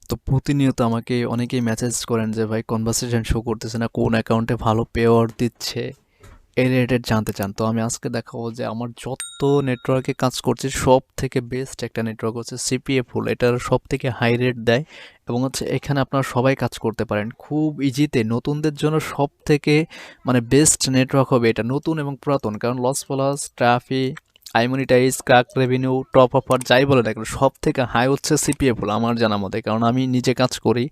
তো প্রতিনিয়ত আমাকে অনেকেই মেসেজ করেন যে ভাই কনভারসেশন শো করতেছে না, কোন অ্যাকাউন্টে ভালো পেআউট দিচ্ছে, এই রিলেটেড জানতে চান। তো আমি আজকে দেখাবো যে আমার যত নেটওয়ার্কে কাজ করছে সব থেকে বেস্ট একটা নেটওয়ার্ক হচ্ছে সিপিএ ফুল। এটার সব থেকে হাই রেট দেয় এবং হচ্ছে এখানে আপনারা সবাই কাজ করতে পারেন খুব ইজিতে। নতুনদের জন্য সব থেকে মানে বেস্ট নেটওয়ার্ক হবে এটা, নতুন এবং পুরাতন। কারণ লস প্লাস ট্রাফিক, আইমনিটাইজ, ক্রাক রেভিনিউ, টপ অফার যাই বলে না কেন, সব থেকে হাই হচ্ছে সিপিএ ফুল আমার জানা মতে। কারণ আমি নিজে কাজ করি,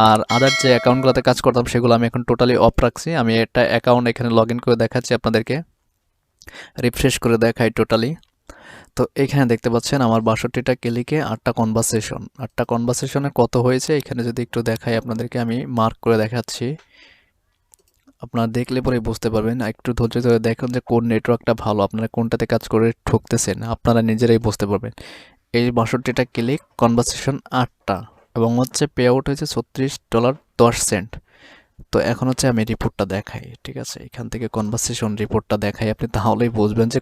আর আদার যে অ্যাকাউন্টগুলোতে কাজ করতাম সেগুলো আমি এখন টোটালি অফ রাখছি। আমি একটা অ্যাকাউন্ট এখানে লগ ইন করে দেখাচ্ছি আপনাদেরকে, রিফ্রেশ করে দেখাই টোটালি। তো এখানে দেখতে পাচ্ছেন আমার ৬২টা ক্লিকে ৮টা কনভারসেশন। ৮টা কনভারসেশনে কত হয়েছে এখানে যদি একটু দেখাই আপনাদেরকে, আমি মার্ক করে দেখাচ্ছি। আপনারা দেখলে পরেই বুঝতে পারবেন। একটু ধৈর্য ধরে দেখুন যে কোন নেটওয়ার্কটা ভালো, আপনারা কোনটাতে কাজ করে ঠকতেছেন আপনারা নিজেরাই বুঝতে পারবেন। এই ৬২টা ক্লিক, কনভারসেশন ৮টা, এবং হচ্ছে পে আউট হয়েছে $36.10। তো এখন হচ্ছে আমি রিপোর্টটা দেখাই, ঠিক আছে? এখান থেকে কনভারসেশন রিপোর্টটা দেখাই, আপনি তাহলেই বুঝবেন যে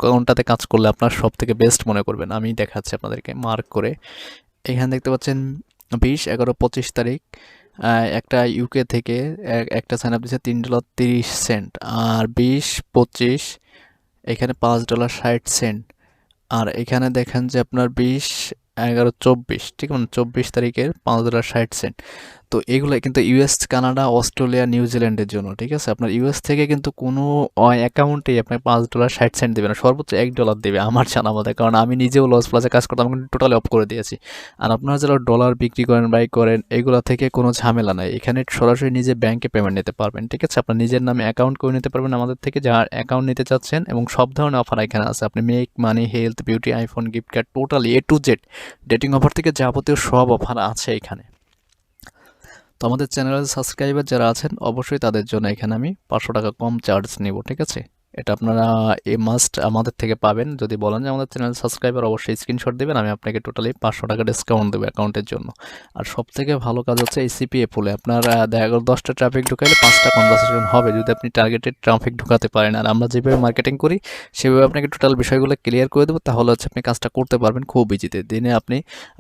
কোনটাতে কাজ করলে আপনার সব থেকে বেস্ট মনে করবেন। আমি দেখাচ্ছি আপনাদেরকে মার্ক করে। এখানে দেখতে পাচ্ছেন 20/11/25 একটা ইউকে থেকে একটা সাইন আপ দিচ্ছে $3.30। আর 20/25 এখানে $5.60। আর এখানে দেখেন যে আপনার 20/11/24, ঠিক মানে 24 তারিখের $5.60। তো এগুলো কিন্তু ইউএস, কানাডা, অস্ট্রেলিয়া, নিউজিল্যান্ডের জন্য, ঠিক আছে? আপনার ইউএস থেকে কিন্তু কোনো অ্যাকাউন্টেই আপনার $5.60 দেবে না, সর্বোচ্চ $1 দেবে আমার জানা মতে। কারণ আমি নিজেও লস প্লাসে কাজ করতাম, কিন্তু টোটালি অফ করে দিয়েছি। আর আপনারা যারা ডলার বিক্রি করেন, বাই করেন, এগুলো থেকে কোনো ঝামেলা নাই। এখানে সরাসরি নিজে ব্যাংকে পেমেন্ট নিতে পারবেন, ঠিক আছে? আপনার নিজের নামে অ্যাকাউন্ট করে নিতে পারবেন আমাদের থেকে, যার অ্যাকাউন্ট নিতে চাচ্ছেন। এবং সব ধরনের অফার এখানে আছে। আপনি make money, health, beauty, iPhone, gift card, totally A to Z dating offer থেকে যাবতীয় সব অফার আছে এখানে। তো আমাদের চ্যানেলের সাবস্ক্রাইবার যারা আছেন অবশ্যই তাদের জন্য এখানে আমি $500 কম চার্জ নিব, ঠিক আছে? এটা আপনারা মাস্ট আমাদের থেকে পাবেন। যদি বলেন যে আমাদের চ্যানেল সাবস্ক্রাইবার, অবশ্যই স্ক্রিনশট দেবেন, আমি আপনাকে টোটালি $500 ডিসকাউন্ট দেবো অ্যাকাউন্টের জন্য। আর সব থেকে ভালো কাজ হচ্ছে এই সিপিএ ফুলে আপনার দেখা গেল 10টা ট্রাফিক ঢুকাইলে 5টা কনভারসেশন হবে, যদি আপনি টার্গেটেড ট্রাফিক ঢুকাতে পারেন। আর আমরা যেভাবে মার্কেটিং করি সেভাবে আপনাকে টোটাল বিষয়গুলো ক্লিয়ার করে দেবো, তাহলে হচ্ছে আপনি কাজটা করতে পারবেন খুব ইজিতে। দিনে আপনি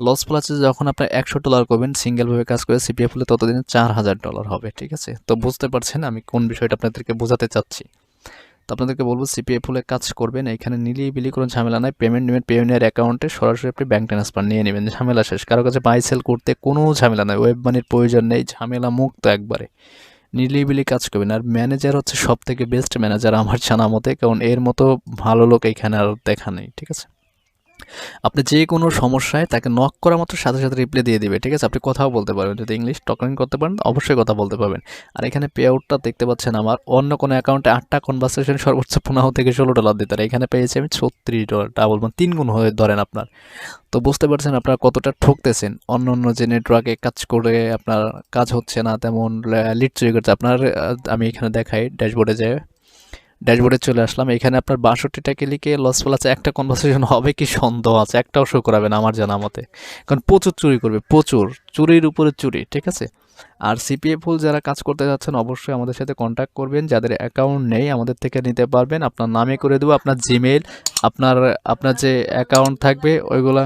লস প্লাসে যখন আপনার $100 করবেন সিঙ্গেলভাবে কাজ করে সিপিএ ফুলে, ততদিনে $4000 হবে, ঠিক আছে? তো বুঝতে পারছেন আমি কোন বিষয়টা আপনাদেরকে বোঝাতে চাচ্ছি। তো আপনাদেরকে বলবো সিপিএ ফুলে কাজ করবেন, এখানে নিলিবিলি কোনো ঝামেলা নাই। পেমেন্ট নেবেন পেওনিয়ার অ্যাকাউন্টে, সরাসরি আপনি ব্যাঙ্ক ট্রান্সফার নিয়ে নেবেন, ঝামেলা শেষ। কারো কাছে বাই সেল করতে কোনো ঝামেলা নাই, ওয়েব মানির প্রয়োজন নেই, ঝামেলা মুক্ত একবারে। নিলিবিলি কাজ করবেন। আর ম্যানেজার হচ্ছে সব থেকে বেস্ট ম্যানেজার আমার জানা মতে, কারণ এর মতো ভালো লোক এখানে আর দেখা নেই, ঠিক আছে? আপনি যে কোনো সমস্যায় তাকে নক করা মাত্র সাথে সাথে রিপ্লাই দিয়ে দিবে, ঠিক আছে? আপনি কথাও বলতে পারবেন, যদি ইংলিশ টকিং করতে পারেন অবশ্যই কথা বলতে পারবেন। আর এখানে পে আউটটা দেখতে পাচ্ছেন, আমার অন্য কোনো অ্যাকাউন্টে 8টা কনভারসেশন সর্বোচ্চ $15 থেকে $16 দিতে, আর এখানে পেয়েছি আমি $36, ডাবল মানে 3 গুণ হয়ে ধরেন আপনার। তো বুঝতে পারছেন আপনারা কতটা ঠকতেছেন। অন্য অন্য যে নেটওয়ার্কে কাজ করে আপনার কাজ হচ্ছে না, তেমন লিড চুরি করছে আপনার। আমি এখানে দেখাই ড্যাশবোর্ডে যায়, ড্যাশবোর্ডে চলে আসলাম। এখানে আপনার ৬২টা ক্লিকে লস প্লাসে একটা কনভারসেশন হবে কি সন্দেহ আছে, একটাও শো করাবে না আমার জানা মতে। কারণ প্রচুর চুরি করবে, প্রচুর চুরির উপরে চুরি, ঠিক আছে? আর সিপিএ ফুল যারা কাজ করতে যাচ্ছেন অবশ্যই আমাদের সাথে কন্ট্যাক্ট করবেন। যাদের অ্যাকাউন্ট নেই আমাদের থেকে নিতে পারবেন, আপনার নামে করে দেবো। আপনার জিমেইল, আপনার আপনার যে অ্যাকাউন্ট থাকবে ওইগুলা,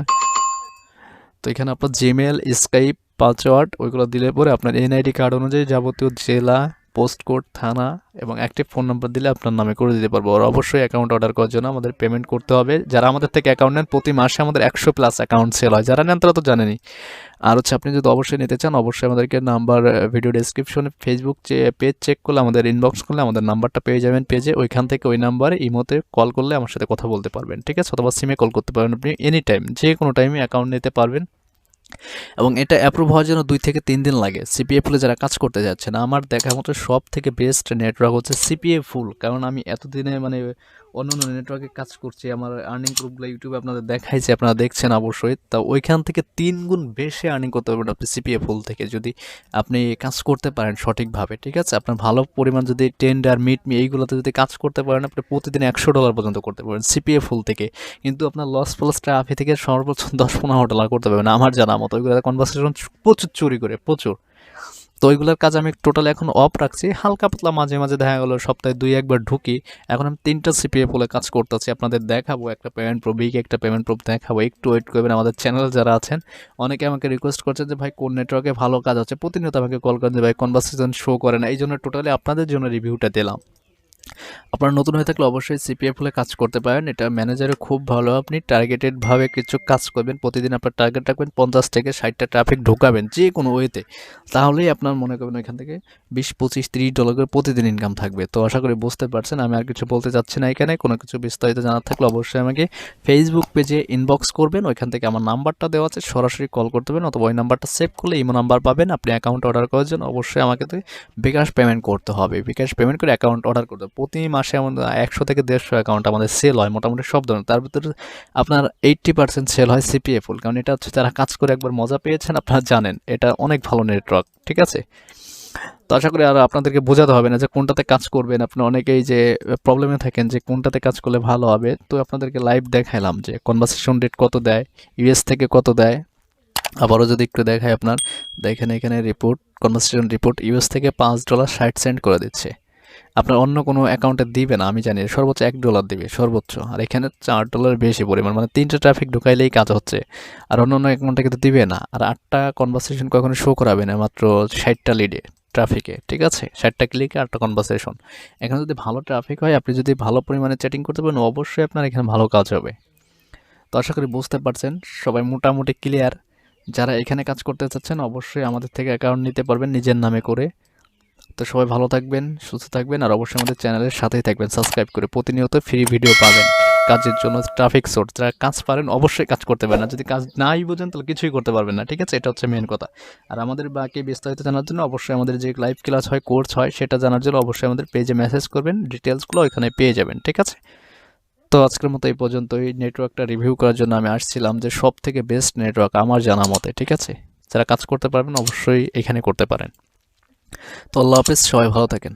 তো এখানে আপনার জিমেল, স্কাইপ, পাসওয়ার্ড ওইগুলো দিলে পরে আপনার এনআইডি কার্ড অনুযায়ী যাবতীয় জেলা, পোস্ট কোড, থানা এবং অ্যাক্টিভ ফোন নাম্বার দিলে আপনার নামে করে দিতে পারবো। আর অবশ্যই অ্যাকাউন্ট অর্ডার করার জন্য আমাদের পেমেন্ট করতে হবে। যারা আমাদের থেকে অ্যাকাউন্ট নেন প্রতি মাসে আমাদের 100+ অ্যাকাউন্ট সেল হয়, যারা নেন তারা তো জানেনই। আর হচ্ছে আপনি যদি অবশ্যই নিতে চান অবশ্যই আমাদেরকে নাম্বার, ভিডিও ডেসক্রিপশনে ফেসবুক পেজ চেক করলে, আমাদের ইনবক্স করলে আমাদের নাম্বারটা পেয়ে যাবেন পেজে। ওইখান থেকে ওই নাম্বারে ইমোতে কল করলে আমার সাথে কথা বলতে পারবেন, ঠিক আছে? অথবা সিমে কল করতে পারবেন, আপনি এনি টাইম যে কোনো টাইমে অ্যাকাউন্ট নিতে পারবেন। এবং এটা অ্যাপ্রুভ হওয়ার জন্য 2 থেকে 3 দিন লাগে। সিপিএ ফুলে যারা কাজ করতে যাচ্ছে না, আমার দেখার মতো সব থেকে বেস্ট নেটওয়ার্ক হচ্ছে সিপিএ ফুল। কারণ আমি এতদিনে মানে অন্য অন্য নেটওয়ার্কে কাজ করছি, আমার আর্নিং প্রুফগুলো ইউটিউবে আপনাদের দেখাইছে, আপনারা দেখছেন অবশ্যই। তা ওইখান থেকে 3 গুণ বেশি আর্নিং করতে পারবেন আপনি সিপিএ ফুল থেকে, যদি আপনি কাজ করতে পারেন সঠিকভাবে, ঠিক আছে? আপনার ভালো পরিমাণ যদি টেন্ডার, মিটমি এইগুলোতে যদি কাজ করতে পারেন, আপনি প্রতিদিন $100 পর্যন্ত করতে পারবেন সিপিএ ফুল থেকে। কিন্তু আপনার লস প্লাস ট্রাফি থেকে সর্বোচ্চ $10-15 করতে পারবেন আমার জানা মতো। ওইগুলো কনভার্সেশন প্রচুর চুরি করে, প্রচুর। তো ওইগুলোর কাজ আমি টোটালি এখন অফ রাখছি, হালকা পাতলা মাঝে মাঝে দেখা গেলো সপ্তাহে 2-1 বার ঢুকি। এখন আমি 3টা সিপিএ বলে কাজ করতেছি, আপনাদের দেখাবো একটা পেমেন্ট প্রুফ, উইক একটা পেমেন্ট প্রুফ দেখাবো, একটু ওয়েট করবেন। আমাদের চ্যানেল যারা আছেন অনেকে আমাকে রিকোয়েস্ট করছে যে ভাই কোন নেটওয়ার্কে ভালো কাজ হচ্ছে, প্রতিনিয়ত আমাকে কল করেন যে ভাই কনভারসেশন শো করে না, এই জন্য টোটালি আপনাদের জন্য রিভিউটা দিলাম। আপনারা নতুন হয়ে থাকলে অবশ্যই সিপিএফ হলে কাজ করতে পারেন, এটা ম্যানেজারে খুব ভালো। আপনি টার্গেটেডভাবে কিছু কাজ করবেন, প্রতিদিন আপনার টার্গেট রাখবেন 50 থেকে 60টা ট্রাফিক ঢোকাবেন যে কোনো ওয়েতে, তাহলেই আপনার মনে করবেন ওইখান থেকে $20, $25, $30 করে প্রতিদিন ইনকাম থাকবে। তো আশা করি বুঝতে পারছেন, আমি আর কিছু বলতে চাচ্ছি না। এখানে কোনো কিছু বিস্তারিত জানার থাকলে অবশ্যই আমাকে ফেসবুক পেজে ইনবক্স করবেন, ওইখান থেকে আমার নাম্বারটা দেওয়া আছে, সরাসরি কল করতে পারেন, অথবা ওই নাম্বারটা সেভ করলে ইমো নাম্বার পাবেন। আপনি অ্যাকাউন্ট অর্ডার করার জন্য অবশ্যই আমাকে বিকাশ পেমেন্ট করতে হবে, বিকাশ পেমেন্ট করে অ্যাকাউন্ট অর্ডার করতে হবে। প্রতি মাসে আমাদের 100 থেকে 150 অ্যাকাউন্ট আমাদের সেল হয় মোটামুটি সব ধরনের, তার ভিতরে আপনার 80% সেল হয় সিপিএ ফুল, কারণ এটা হচ্ছে যারা কাজ করে একবার মজা পেয়েছেন আপনারা জানেন এটা অনেক ভালো নেটওয়ার্ক, ঠিক আছে। তো আশা করি আর আপনাদেরকে বোঝাতে হবে না যে কোনটাতে কাজ করবেন। আপনি অনেকেই যে প্রবলেমে থাকেন যে কোনটাতে কাজ করলে ভালো হবে, তো আপনাদেরকে লাইভ দেখাইলাম যে কনভারসেশন রেট কত দেয়, ইউএস থেকে কত দেয়। আবারও যদি একটু দেখাই আপনার, দেখেন এখানে রিপোর্ট, কনভারসেশন রিপোর্ট ইউএস থেকে $5.60 করে দিচ্ছে। আপনার অন্য কোনো অ্যাকাউন্টে দিবে না আমি জানি, সর্বোচ্চ $1 দিবে সর্বোচ্চ, আর এখানে $4 বেশি পরিমাণ, মানে 3টা ট্রাফিক ঢুকাইলেই কাজ হচ্ছে। আর অন্য অন্য অ্যাকাউন্টে কিন্তু দিবে না। আর 8টা কনভারসেশন কখনো শো করাবে না, মাত্র 60টা লিডে ট্রাফিকে, ঠিক আছে, 60টা ক্লিকে 8টা কনভারসেশন। এখানে যদি ভালো ট্রাফিক হয়, আপনি যদি ভালো পরিমাণে চ্যাটিং করতে পারেন, অবশ্যই আপনার এখানে ভালো কাজ হবে। তো আশা করি বুঝতে পারছেন, সবাই মোটামুটি ক্লিয়ার। যারা এখানে কাজ করতে চাচ্ছেন অবশ্যই আমাদের থেকে অ্যাকাউন্ট নিতে পারবেন নিজের নামে করে। তো সবাই ভালো থাকবেন, সুস্থ থাকবেন, আর অবশ্যই আমাদের চ্যানেলের সাথেই থাকবেন সাবস্ক্রাইব করে, প্রতিনিয়ত ফ্রি ভিডিও পাবেন কাজের জন্য। ট্রাফিক সোর্স, যারা কাজ পারেন অবশ্যই কাজ করতে পারেন, না যদি কাজ নাই বোঝেন তাহলে কিছুই করতে পারবেন না, ঠিক আছে, এটা হচ্ছে মেন কথা। আর আমাদের বাকি বিস্তারিত জানার জন্য অবশ্যই আমাদের যে লাইভ ক্লাস হয়, কোর্স হয়, সেটা জানার জন্য অবশ্যই আমাদের পেজে মেসেজ করবেন, ডিটেলসগুলো ওইখানে পেয়ে যাবেন, ঠিক আছে। তো আজকের মতো এই পর্যন্তই, নেটওয়ার্কটা রিভিউ করার জন্য আমি আসছিলাম, যে সব থেকে বেস্ট নেটওয়ার্ক আমার জানা মতে, ঠিক আছে। যারা কাজ করতে পারবেন অবশ্যই এখানে করতে পারেন। তো আল্লাহ হাফেজ, সবাই ভালো থাকেন।